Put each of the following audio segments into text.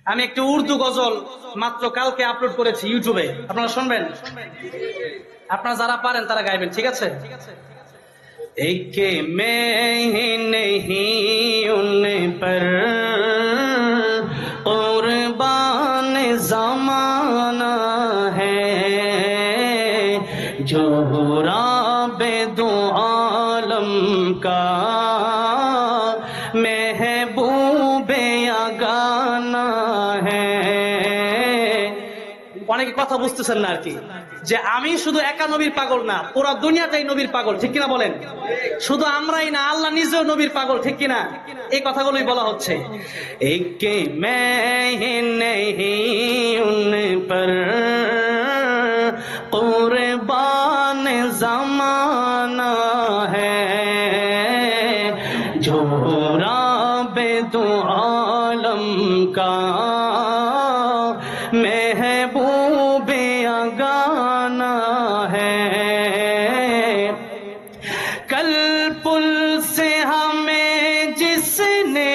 আমি একটি উর্দু গজল মাত্র কালকে আপলোড করেছি ইউটিউবে, আপনারা শুনবেন। আপনারা যারা পারেন তারা গাইবেন, ঠিক আছে? ایک میں نہیں ان پر قربان زمانہ ہے جو رب دو عالم کا محبوب یگانہ ہے। অনেকে কথা বুঝতেছেন না আর কি, যে আমি শুধু একা নবীর পাগল না, পুরো দুনিয়াটাই নবীর পাগল, ঠিক কিনা বলেন? শুধু আমরাই না, আল্লাহ নিজেও নবীর পাগল, ঠিক কিনা? এই কথাগুলোই বলা হচ্ছে। এক मैं नहीं उन पर कुर्बान ज़माना है जो रब दो आलम का महबूब यगाना है। कल पुल से हमें जिसने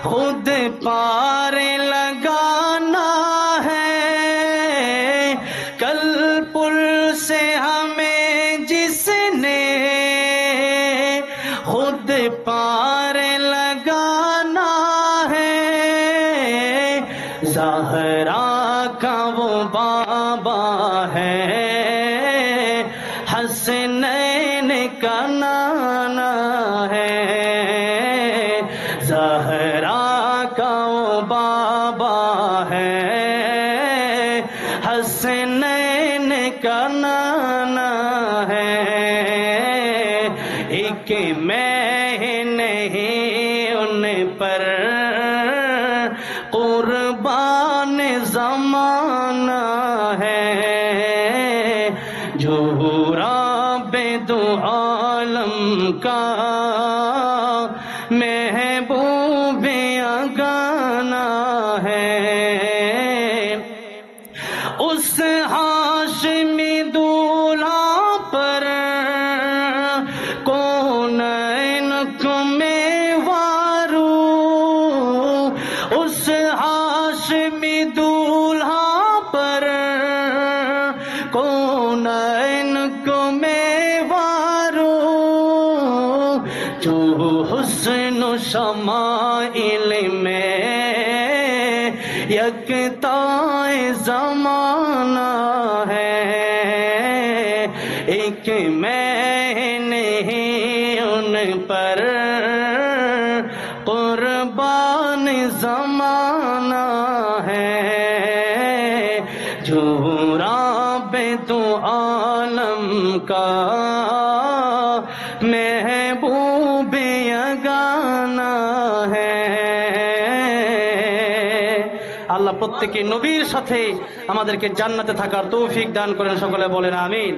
खुद पार लगाना है, कल पुल से हमें जिसने खुद पार लगाना है, ज़हरा का वो बाबा है, हसनैन का नाना है, ज़हरा का वो बाबा है, हसनैन का नाना है। एक मैं नहीं उन पर कुर्बान ज़माना है जो रब दो आलम का महबूब यगाना है। उस हाशमी दूल्हा पर कौनैन में वारू, उस हाशमी दूल्हा पर कौनैन में वारू, जो हुस्न शमाइल में यकताए ज़माना है। एक मैं नहीं उन पर कुर्बान ज़माना है जो रब दो आलम का महबूब यगाना है। আল্লাহ প্রত্যেককে নবীর সাথে আমাদেরকে জান্নাতে থাকার তৌফিক দান করেন, সকলে বলেন আমিন।